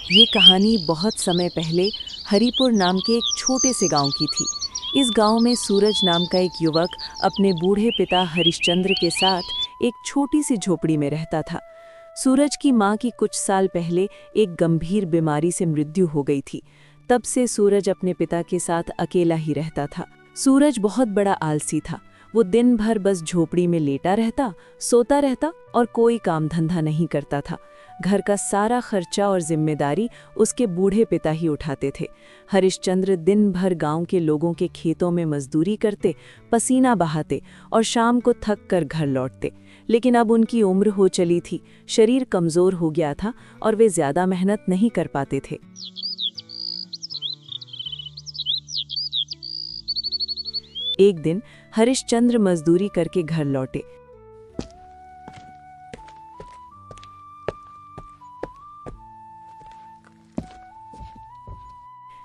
ये कहानी बहुत समय पहले हरिपुर नाम के एक छोटे से गांव की थी। इस गांव में सूरज नाम का एक युवक अपने बूढ़े पिता हरिश्चंद्र के साथ एक छोटी सी झोपड़ी में रहता था। सूरज की मां की कुछ साल पहले एक गंभीर बीमारी से मृत्यु हो गई थी। तब से सूरज अपने पिता के साथ अकेला ही रहता था। सूरज बहुत बड़ा आलसी था। वो दिन भर बस झोपड़ी में लेटा रहता, सोता रहता और कोई काम धंधा नहीं करता था। घर का सारा खर्चा और जिम्मेदारी उसके बूढ़े पिता ही उठाते थे। हरिश्चंद्र दिन भर गांव के लोगों के खेतों में मजदूरी करते, पसीना बहाते और शाम को थक कर घर लौटते। लेकिन अब उनकी उम्र हो चली थी, शरीर कमजोर हो गया था और वे ज्यादा मेहनत नहीं कर पाते थे। एक दिन हरिश्चंद्र मजदूरी करके घर लौटे।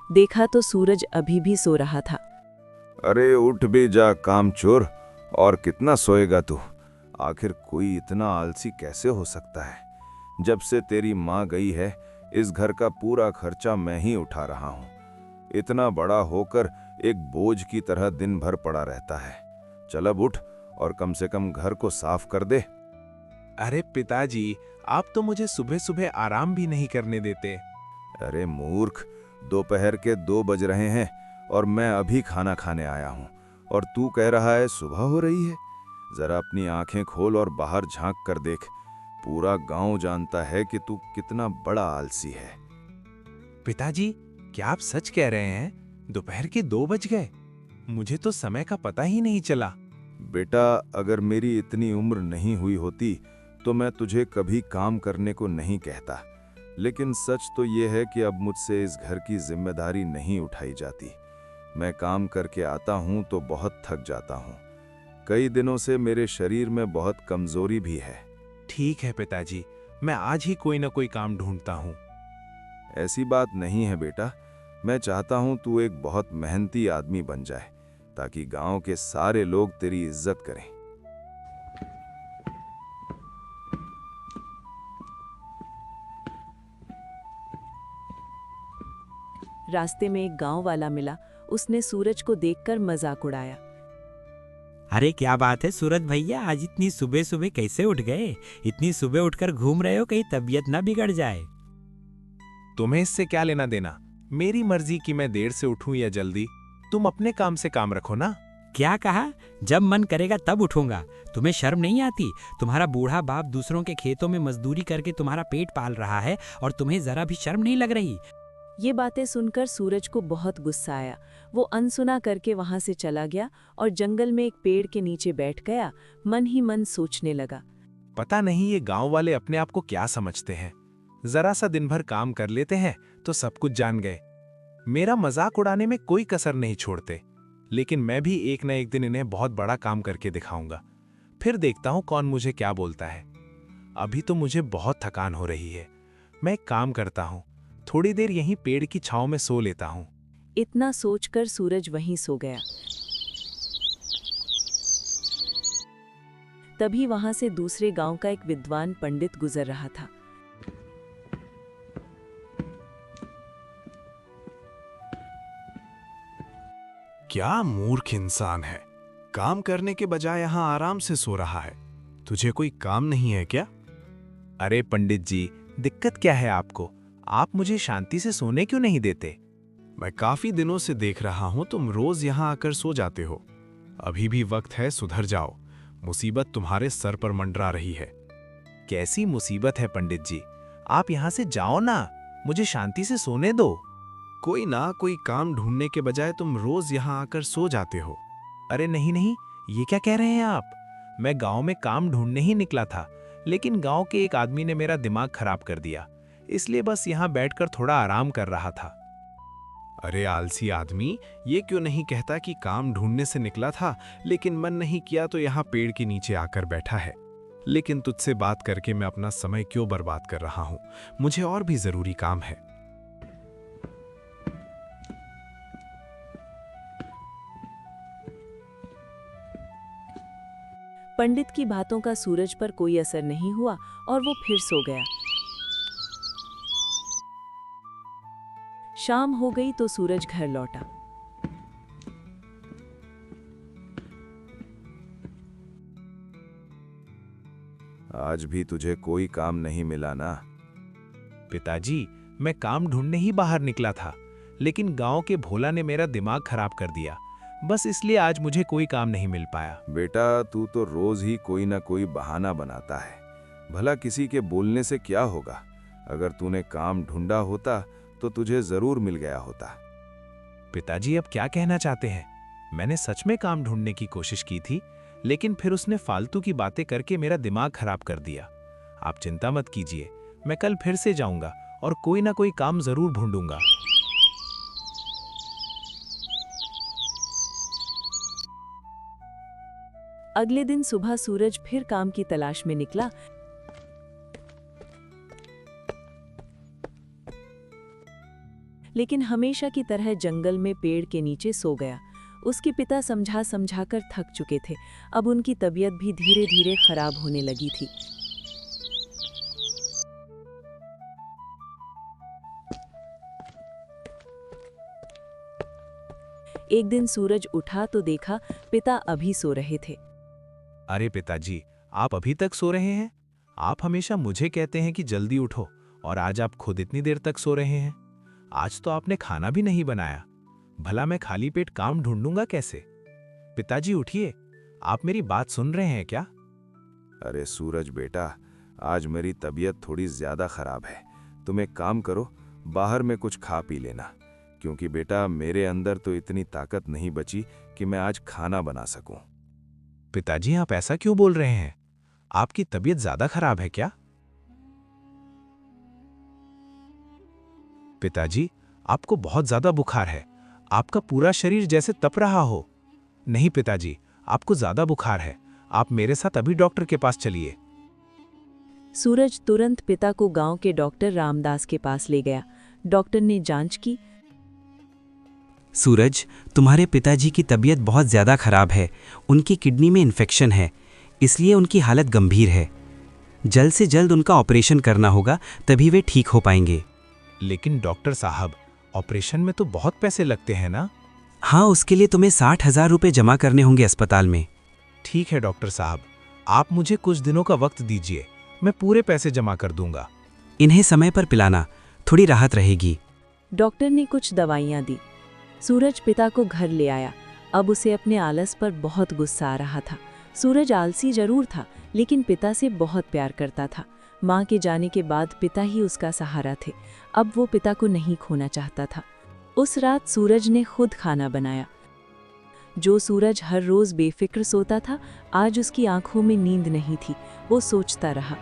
देखा तो सूरज अभी भी सो रहा था। अरे उठ भी जा कामचोर, और कितना सोएगा तू? आखिर कोई इतना आलसी कैसे हो सकता है? जब से तेरी माँ गई है, इस घर का पूरा खर्चा मैं ही उठा रहा हूँ। इतना बड़ा होकर एक बोझ की तरह दिन भर पड़ा रहता है। चल अब उठ और कम से कम घर को साफ कर दे। अरे पिताजी, आप तो मुझे सुबह सुबह आराम भी नहीं करने देते। अरे मूर्ख, दोपहर के 2 बज रहे हैं और मैं अभी खाना खाने आया हूँ, और तू कह रहा है सुबह हो रही है? जरा अपनी आंखें खोल और बाहर झांक कर देख। पूरा गांव जानता है कि तू कितना बड़ा आलसी है। पिताजी, क्या आप सच कह रहे हैं? दोपहर के 2 बज गए। मुझे तो समय का पता ही नहीं चला। बेटा, अगर मेरी इतनी उम्र नहीं हुई होती तो मैं तुझे कभी काम करने को नहीं कहता। लेकिन सच तो ये है कि अब मुझसे इस घर की जिम्मेदारी नहीं उठाई जाती। मैं काम करके आता हूँ तो बहुत थक जाता हूँ। कई दिनों से मेरे शरीर में बहुत कमजोरी भी है। ठीक है पिताजी, मैं आज ही कोई ना कोई काम ढूंढता हूँ। ऐसी बात नहीं है बेटा। मैं चाहता हूँ तू एक बहुत मेहनती आदमी बन जाए, ताकि गांव के सारे लोग तेरी इज्जत करें। रास्ते में एक गांव वाला मिला। उसने सूरज को देखकर मजाक उड़ाया। अरे क्या बात है सूरज भैया, आज इतनी सुबह सुबह कैसे उठ गए? इतनी सुबह उठकर घूम रहे हो, कहीं तबीयत ना बिगड़ जाए। तुम्हें इससे क्या लेना देना? मेरी मर्जी कि मैं देर से उठूं या जल्दी। तुम अपने काम से काम रखो ना। क्या कहा? जब मन करेगा तब उठूंगा। तुम्हें शर्म नहीं आती? तुम्हारा बूढ़ा बाप दूसरों के खेतों में मजदूरी करके तुम्हारा पेट पाल रहा है और तुम्हें जरा भी शर्म नहीं लग रही? ये बातें सुनकर सूरज को बहुत गुस्सा आया। वो अनसुना करके वहां से चला गया और जंगल में एक पेड़ के नीचे बैठ गया। मन ही मन सोचने लगा। पता नहीं ये गांव वाले अपने आप को क्या समझते हैं। जरा सा दिन भर काम कर लेते हैं तो सब कुछ जान गए। मेरा मजाक उड़ाने में कोई कसर नहीं छोड़ते। लेकिन मैं भी एक न एक दिन इन्हें बहुत बड़ा काम करके दिखाऊंगा। फिर देखता हूं कौन मुझे क्या बोलता है। अभी तो मुझे बहुत थकान हो रही है। मैं एक काम करता हूं, थोड़ी देर यहीं पेड़ की छांव में सो लेता हूं। इतना सोचकर सूरज वहीं सो गया। तभी वहां से दूसरे गांव का एक विद्वान पंडित गुजर रहा था। क्या मूर्ख इंसान है, काम करने के बजाय यहाँ आराम से सो रहा है। तुझे कोई काम नहीं है क्या? अरे पंडित जी, दिक्कत क्या है आपको? आप मुझे शांति से सोने क्यों नहीं देते? मैं काफी दिनों से देख रहा हूँ तुम रोज यहाँ आकर सो जाते हो। अभी भी वक्त है, सुधर जाओ। मुसीबत तुम्हारे सर पर मंडरा रही है। कैसी मुसीबत है पंडित जी? आप यहाँ से जाओ ना, मुझे शांति से सोने दो। कोई ना कोई काम ढूंढने के बजाय तुम रोज यहाँ आकर सो जाते हो। अरे नहीं नहीं, ये क्या कह रहे हैं आप? मैं गांव में काम ढूंढने ही निकला था, लेकिन गांव के एक आदमी ने मेरा दिमाग खराब कर दिया। इसलिए बस यहाँ बैठकर थोड़ा आराम कर रहा था। अरे आलसी आदमी, ये क्यों नहीं कहता कि काम ढूंढने से निकला था, लेकिन मन नहीं किया तो यहाँ पेड़ के नीचे आकर बैठा है। लेकिन तुझसे बात करके मैं अपना समय क्यों बर्बाद कर रहा हूँ? मुझे और भी जरूरी काम है। पंडित की बातों का सूरज पर कोई असर नहीं हुआ और वो फिर सो गया। शाम हो गई तो सूरज घर लौटा। आज भी तुझे कोई काम नहीं मिला ना? पिताजी, मैं काम ढूंढने ही बाहर निकला था, लेकिन गांव के भोला ने मेरा दिमाग खराब कर दिया। बस इसलिए आज मुझे कोई काम नहीं मिल पाया। बेटा, तू तो रोज ही कोई ना कोई बहाना बनाता है। भला किसी के बोलने से क्या होगा? अगर तूने काम ढूंढा होता तो तुझे जरूर मिल गया होता। पिताजी, अब क्या कहना चाहते हैं? मैंने सच में काम ढूंढने की कोशिश की थी, लेकिन फिर उसने फालतू की बातें करके मेरा दिमाग खराब कर दिया। आप चिंता मत कीजिए, मैं कल फिर से जाऊंगा और कोई ना कोई काम जरूर ढूंढूंगा। अगले दिन सुबह सूरज फिर काम की तलाश में निकला। लेकिन हमेशा की तरह जंगल में पेड़ के नीचे सो गया। उसके पिता समझा समझाकर थक चुके थे। अब उनकी तबीयत भी धीरे धीरे खराब होने लगी थी। एक दिन सूरज उठा तो देखा पिता अभी सो रहे थे। अरे पिताजी, आप अभी तक सो रहे हैं? आप हमेशा मुझे कहते हैं कि जल्दी उठो, और आज आप खुद इतनी देर तक सो रहे हैं। आज तो आपने खाना भी नहीं बनाया। भला मैं खाली पेट काम ढूंढूंगा कैसे? पिताजी उठिए, आप मेरी बात सुन रहे हैं क्या? अरे सूरज बेटा, आज मेरी तबीयत थोड़ी ज्यादा खराब है। तुम एक काम करो, बाहर में कुछ खा पी लेना, क्योंकि बेटा मेरे अंदर तो इतनी ताकत नहीं बची कि मैं आज खाना बना सकूं। पिताजी, आप ऐसा क्यों बोल रहे हैं? आपकी तबीयत ज्यादा खराब है क्या? पिताजी, आपको बहुत ज्यादा बुखार है। आपका पूरा शरीर जैसे तप रहा हो। नहीं पिताजी, आपको ज्यादा बुखार है। आप मेरे साथ अभी डॉक्टर के पास चलिए। सूरज तुरंत पिता को गांव के डॉक्टर रामदास के पास ले गया। डॉक्टर ने जांच की। सूरज, तुम्हारे पिताजी की तबीयत बहुत ज़्यादा खराब है। उनकी किडनी में इन्फेक्शन है, इसलिए उनकी हालत गंभीर है। जल्द से जल्द उनका ऑपरेशन करना होगा, तभी वे ठीक हो पाएंगे। लेकिन डॉक्टर साहब, ऑपरेशन में तो बहुत पैसे लगते हैं ना? हाँ, उसके लिए तुम्हें 60,000 रुपये जमा करने होंगे अस्पताल में। ठीक है डॉक्टर साहब, आप मुझे कुछ दिनों का वक्त दीजिए, मैं पूरे पैसे जमा कर दूंगा। इन्हें समय पर पिलाना, थोड़ी राहत रहेगी। डॉक्टर ने कुछ दवाइयां दी। सूरज पिता को घर ले आया। अब उसे अपने आलस पर बहुत गुस्सा आ रहा था। सूरज आलसी जरूर था, लेकिन पिता से बहुत प्यार करता था। माँ के जाने के बाद पिता ही उसका सहारा थे। अब वो पिता को नहीं खोना चाहता था। उस रात सूरज ने खुद खाना बनाया। जो सूरज हर रोज बेफिक्र सोता था, आज उसकी आंखों में नींद नहीं थी। वो सोचता रहा,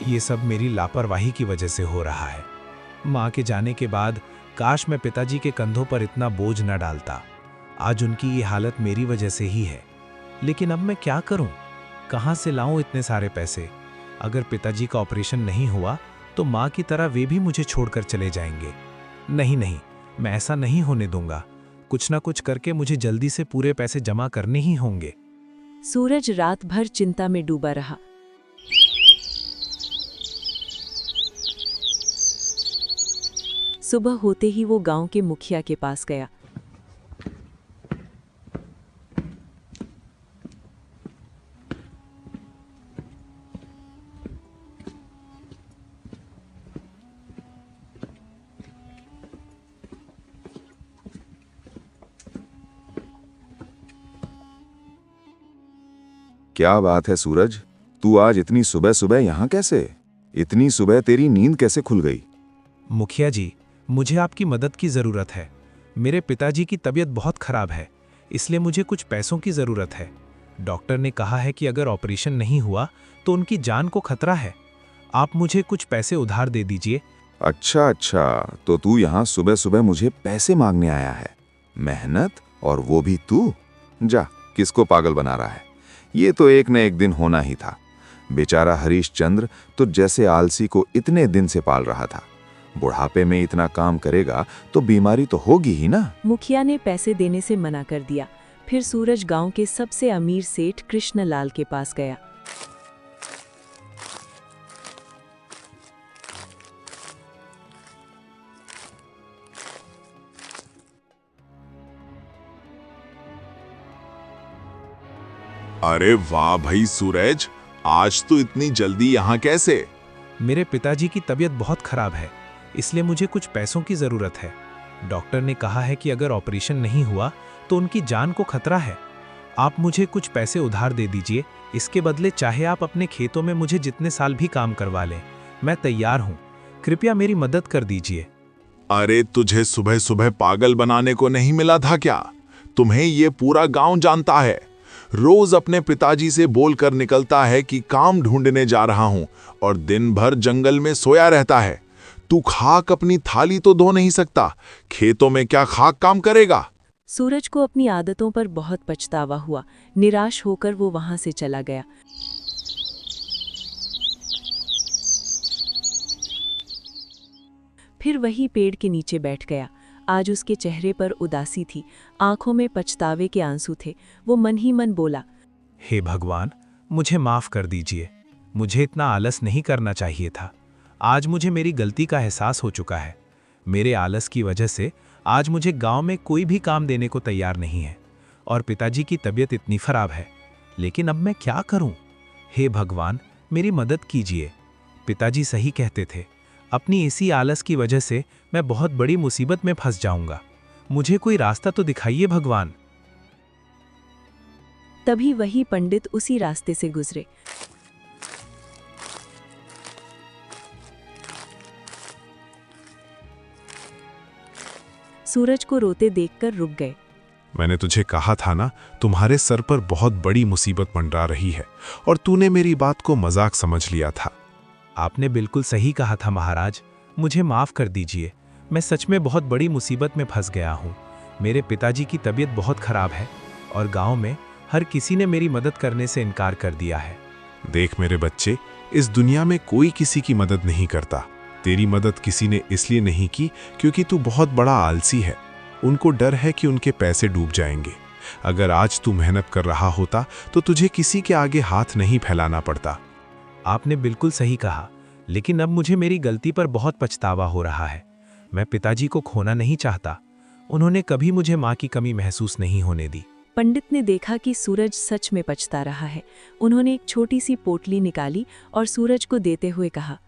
ये सब मेरी लापरवाही की वजह से हो रहा है। माँ के जाने के बाद काश मैं पिताजी के कंधों पर इतना बोझ न डालता। आज उनकी ये हालत मेरी वजह से ही है। लेकिन अब मैं क्या करूं? कहां से लाऊं इतने सारे पैसे? अगर पिताजी का ऑपरेशन नहीं हुआ तो माँ की तरह वे भी मुझे छोड़कर चले जाएंगे। नहीं नहीं, मैं ऐसा नहीं होने दूंगा। कुछ ना कुछ करके मुझे जल्दी से पूरे पैसे जमा करने ही होंगे। सूरज रात भर चिंता में डूबा रहा। सुबह होते ही वो गांव के मुखिया के पास गया। क्या बात है सूरज, तू आज इतनी सुबह सुबह यहाँ कैसे? इतनी सुबह तेरी नींद कैसे खुल गई? मुखिया जी, मुझे आपकी मदद की ज़रूरत है। मेरे पिताजी की तबीयत बहुत खराब है, इसलिए मुझे कुछ पैसों की ज़रूरत है। डॉक्टर ने कहा है कि अगर ऑपरेशन नहीं हुआ तो उनकी जान को खतरा है। आप मुझे कुछ पैसे उधार दे दीजिए। अच्छा अच्छा, तो तू यहाँ सुबह सुबह मुझे पैसे मांगने आया है? मेहनत, और वो भी तू? जा, किसको पागल बना रहा है? ये तो एक न एक दिन होना ही था। बेचारा हरीशचंद्र तो जैसे आलसी को इतने दिन से पाल रहा था। बुढ़ापे में इतना काम करेगा तो बीमारी तो होगी ही ना। मुखिया ने पैसे देने से मना कर दिया। फिर सूरज गांव के सबसे अमीर सेठ कृष्णलाल के पास गया। अरे वाह भाई सूरज, आज तो इतनी जल्दी यहाँ कैसे? मेरे पिताजी की तबीयत बहुत खराब है, इसलिए मुझे कुछ पैसों की ज़रूरत है। डॉक्टर ने कहा है कि अगर ऑपरेशन नहीं हुआ तो उनकी जान को खतरा है। आप मुझे कुछ पैसे उधार दे दीजिए, इसके बदले चाहे आप अपने खेतों में मुझे जितने साल भी काम करवा लें, मैं तैयार हूँ। कृपया मेरी मदद कर दीजिए। अरे तुझे सुबह सुबह पागल बनाने को नहीं मिला था क्या? तुम्हें ये पूरा गांव जानता है। रोज अपने पिताजी से बोलकर निकलता है कि काम ढूंढने जा रहा हूं और दिन भर जंगल में सोया रहता है। तू खाक अपनी थाली तो धो नहीं सकता, खेतों में क्या खाक काम करेगा? सूरज को अपनी आदतों पर बहुत पछतावा हुआ। निराश होकर वो वहां से चला गया। फिर वही पेड़ के नीचे बैठ गया। आज उसके चेहरे पर उदासी थी, आंखों में पछतावे के आंसू थे। वो मन ही मन बोला, हे भगवान, मुझे माफ कर दीजिए। मुझे इतना आलस नहीं करना चाहिए था। आज मुझे मेरी गलती का एहसास हो चुका है। मेरे आलस की वजह से आज मुझे गांव में कोई भी काम देने को तैयार नहीं है और पिताजी की तबीयत इतनी खराब है। लेकिन अब मैं क्या करूं? हे भगवान, मेरी मदद कीजिए। पिताजी सही कहते थे, अपनी इसी आलस की वजह से मैं बहुत बड़ी मुसीबत में फंस जाऊंगा। मुझे कोई रास्ता तो दिखाइए भगवान। तभी वही पंडित उसी रास्ते से गुजरे। सूरज को रोते देखकर रुक गए। मैंने तुझे कहा था ना, तुम्हारे सर पर बहुत बड़ी मुसीबत मंडरा रही है और तूने मेरी बात को मजाक समझ लिया था। आपने बिल्कुल सही कहा था महाराज, मुझे माफ कर दीजिए। मैं सच में बहुत बड़ी मुसीबत में फंस गया हूँ। मेरे पिताजी की तबीयत बहुत खराब है और गांव में हर किसी ने मेरी मदद करने से इनकार कर दिया है। देख मेरे बच्चे, इस दुनिया में कोई किसी की मदद नहीं करता। तेरी मदद किसी ने इसलिए नहीं की क्योंकि तू बहुत बड़ा आलसी है। उनको डर है कि उनके पैसे डूब जाएंगे। अगर आज तू मेहनत कर रहा होता तो तुझे किसी के आगे हाथ नहीं फैलाना पड़ता। आपने बिल्कुल सही कहा, लेकिन अब मुझे मेरी गलती पर बहुत पछतावा हो रहा है। मैं पिताजी को खोना नहीं चाहता। उन्होंने कभी मुझे माँ की कमी महसूस नहीं होने दी। पंडित ने देखा कि सूरज सच में पछता रहा है। उन्होंने एक छोटी सी पोटली निकाली और सूरज को देते हुए कहा,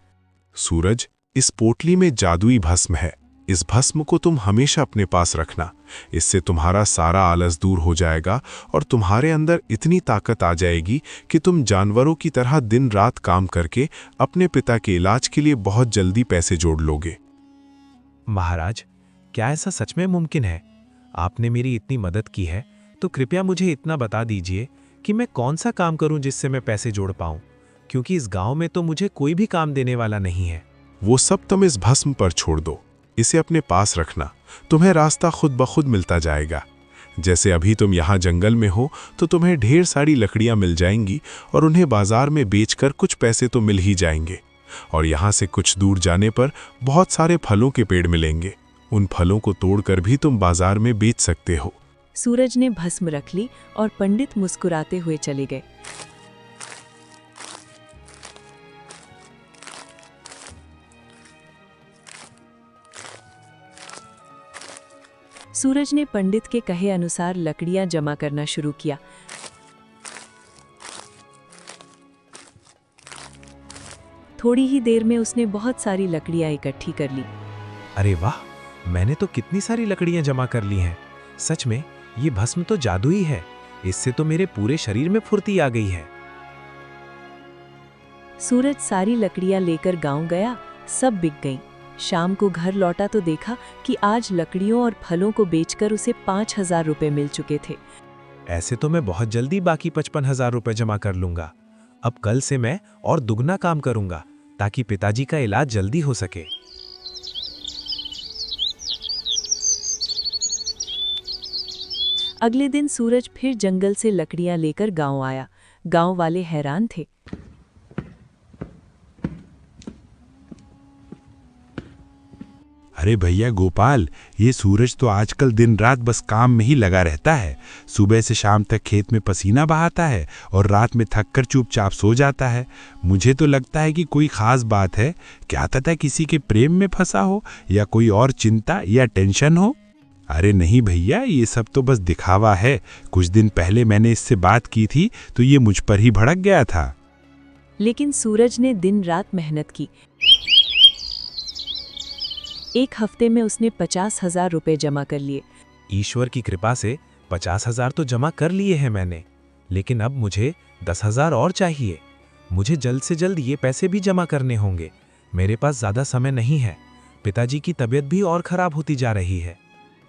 सूरज, इस पोटली में जादुई भस्म है। इस भस्म को तुम हमेशा अपने पास रखना। इससे तुम्हारा सारा आलस दूर हो जाएगा और तुम्हारे अंदर इतनी ताकत आ जाएगी कि तुम जानवरों की तरह दिन रात काम करके अपने पिता के इलाज के लिए बहुत जल्दी पैसे जोड़ लोगे। महाराज, क्या ऐसा सच में मुमकिन है? आपने मेरी इतनी मदद की है तो कृपया मुझे इतना बता दीजिए कि मैं कौन सा काम करूं जिससे मैं पैसे जोड़ पाऊं, क्योंकि इस गांव में तो मुझे कोई भी काम देने वाला नहीं है। वो सब तुम इस भस्म पर छोड़ दो। इसे अपने पास रखना, तुम्हें रास्ता खुद ब खुद मिलता जाएगा। जैसे अभी तुम यहाँ जंगल में हो तो तुम्हें ढेर सारी लकड़ियाँ मिल जाएंगी और उन्हें बाजार में बेचकर कुछ पैसे तो मिल ही जाएंगे। और यहाँ से कुछ दूर जाने पर बहुत सारे फलों के पेड़ मिलेंगे। उन फलों को तोड़कर भी तुम बाजार में बेच सकते हो। सूरज ने भस्म रख ली और पंडित मुस्कुराते हुए चले गए। सूरज ने पंडित के कहे अनुसार लकड़ियां जमा करना शुरू किया। थोड़ी ही देर में उसने बहुत सारी लकड़ियां इकट्ठी कर ली। अरे वाह, मैंने तो कितनी सारी लकड़ियां जमा कर ली हैं। सच में ये भस्म तो जादुई है। इससे तो मेरे पूरे शरीर में फुर्ती आ गई है। सूरज सारी लकड़ियां लेकर गांव गया। सब बिक गईं। शाम को घर लौटा तो देखा कि आज लकड़ियों और फलों को बेचकर उसे 5,000 रुपए मिल चुके थे। ऐसे तो मैं बहुत जल्दी बाकी 55,000 रुपए जमा कर लूंगा। अब कल से मैं और दुगना काम करूंगा ताकि पिताजी का इलाज जल्दी हो सके। अगले दिन सूरज फिर जंगल से लकड़ियां लेकर गांव आया। गांव वाले हैरान थे। अरे भैया गोपाल, ये सूरज तो आजकल दिन रात बस काम में ही लगा रहता है। सुबह से शाम तक खेत में पसीना बहाता है और रात में थककर चुपचाप सो जाता है। मुझे तो लगता है कि कोई खास बात है। क्या पता किसी के प्रेम में फंसा हो या कोई और चिंता या टेंशन हो। अरे नहीं भैया, ये सब तो बस दिखावा है। कुछ दिन पहले मैंने इससे बात की थी तो ये मुझ पर ही भड़क गया था। लेकिन सूरज ने दिन रात मेहनत की। एक हफ्ते में उसने 50,000 रुपए जमा कर लिए। ईश्वर की कृपा से 50,000 तो जमा कर लिए हैं मैंने, लेकिन अब मुझे 10,000 और चाहिए। मुझे जल्द से जल्द ये पैसे भी जमा करने होंगे। मेरे पास ज़्यादा समय नहीं है। पिताजी की तबीयत भी और ख़राब होती जा रही है।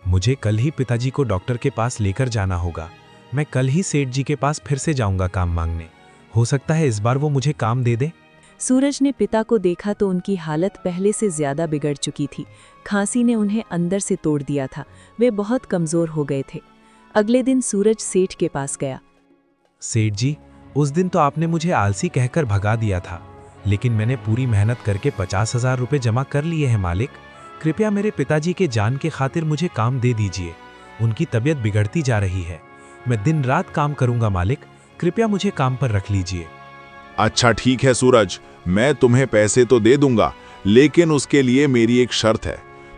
मुझे कल ही पिताजी को डॉक्टर के पास लेकर जाना होगा। मैं कल ही सेठ जी के पास फिर से जाऊंगा काम मांगने। हो सकता है इस बार वो मुझे काम दे दे। सूरज ने पिता को देखा तो उनकी हालत पहले से ज्यादा बिगड़ चुकी थी। खांसी ने उन्हें अंदर से तोड़ दिया था। वे बहुत कमजोर हो गए थे। अगले दिन सूरज सेठ के पास गया। सेठ जी, उस दिन तो आपने मुझे आलसी कहकर भगा दिया था, लेकिन मैंने पूरी मेहनत करके 50,000 रुपये जमा कर लिए हैं मालिक। कृपया मेरे पिताजी के जान के खातिर मुझे काम दे दीजिए। उनकी तबीयत बिगड़ती जा रही है। मैं दिन रात काम करूंगा मालिक, कृपया मुझे काम पर रख लीजिए। अच्छा ठीक है सूरज, मैं तुम्हें पैसे तो दे दूंगा, लेकिन उसके लिए मेरी एक शर्त है।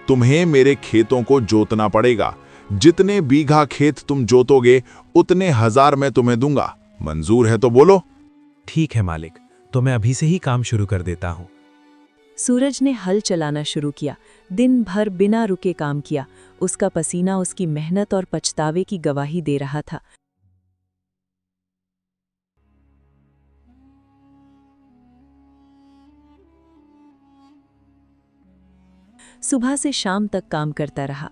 तुम्हें मेरे खेतों को जोतना पड़ेगा। जितने बीघा खेत तुम जोतोगे उतने 1000 मैं तुम्हें दूंगा। मंजूर है तो बोलो। ठीक है मालिक, तो मैं अभी से ही काम शुरू कर देता हूँ। सूरज ने हल चलाना शुरू किया। दिन भर बिना रुके काम किया। उसका पसीना उसकी मेहनत और पछतावे की गवाही दे रहा था। सुबह से शाम तक काम करता रहा।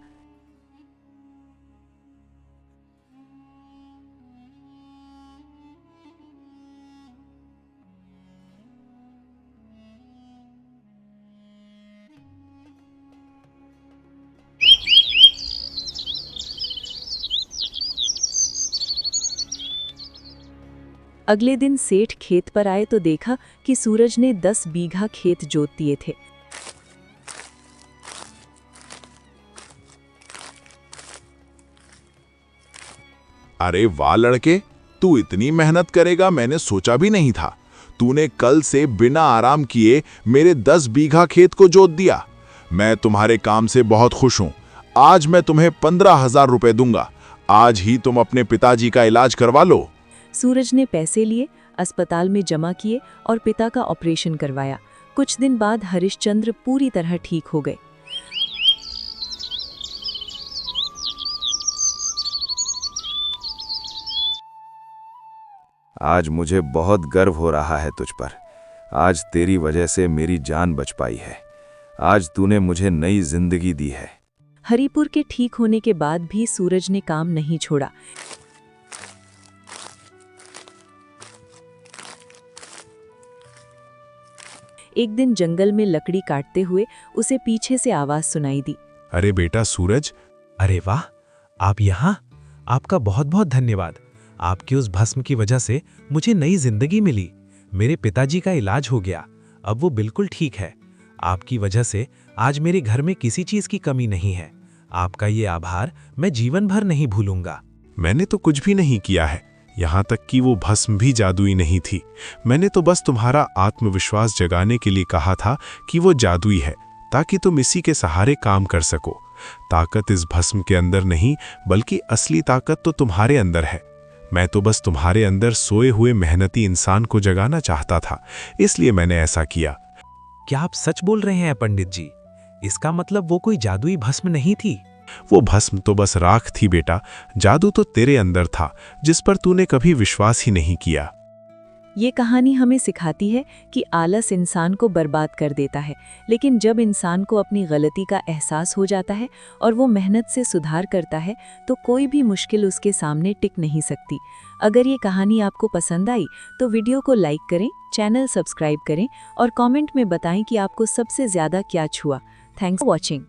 अगले दिन सेठ खेत पर आए तो देखा कि सूरज ने 10 बीघा खेत जोत दिए थे। अरे वाह लड़के, तू इतनी मेहनत करेगा मैंने सोचा भी नहीं था। तूने कल से बिना आराम किए मेरे 10 बीघा खेत को जोत दिया। मैं तुम्हारे काम से बहुत खुश हूं। आज मैं तुम्हें 15,000 रुपए दूंगा। आज ही तुम अपने पिताजी का इलाज करवा लो। सूरज ने पैसे लिए, अस्पताल में जमा किए और पिता का ऑपरेशन करवाया। कुछ दिन बाद हरिश्चंद्र पूरी तरह ठीक हो गए। आज मुझे बहुत गर्व हो रहा है तुझ पर। आज तेरी वजह से मेरी जान बच पाई है। आज तूने मुझे नई जिंदगी दी है। हरिपुर के ठीक होने के बाद भी सूरज ने काम नहीं छोड़ा। एक दिन जंगल में लकड़ी काटते हुए उसे पीछे से आवाज सुनाई दी। अरे बेटा सूरज। अरे वाह, आप यहाँ? आपका बहुत बहुत धन्यवाद। आपकी उस भस्म की वजह से मुझे नई जिंदगी मिली। मेरे पिताजी का इलाज हो गया। अब वो बिल्कुल ठीक है। आपकी वजह से आज मेरे घर में किसी चीज की कमी नहीं है। आपका ये आभार मैं जीवन भर नहीं भूलूंगा। मैंने तो कुछ भी नहीं किया है, यहाँ तक कि वो भस्म भी जादुई नहीं थी। मैंने तो बस तुम्हारा आत्मविश्वास जगाने के लिए कहा था कि वो जादुई है, ताकि तुम इसी के सहारे काम कर सको। ताकत इस भस्म के अंदर नहीं, बल्कि असली ताकत तो तुम्हारे अंदर है। मैं तो बस तुम्हारे अंदर सोए हुए मेहनती इंसान को जगाना चाहता था, इसलिए मैंने ऐसा किया। क्या आप सच बोल रहे हैं पंडित जी? इसका मतलब वो कोई जादुई भस्म नहीं थी? वो भस्म तो बस राख थी बेटा। जादू तो तेरे अंदर था, जिस पर तूने कभी विश्वास ही नहीं किया। ये कहानी हमें सिखाती है कि आलस इंसान को बर्बाद कर देता है, लेकिन जब इंसान को अपनी गलती का एहसास हो जाता है और वो मेहनत से सुधार करता है तो कोई भी मुश्किल उसके सामने टिक नहीं सकती। अगर ये कहानी आपको पसंद आई तो वीडियो को लाइक करें, चैनल सब्सक्राइब करें और कमेंट में बताएं कि आपको सबसे ज़्यादा क्या छुआ। Thanks for watching.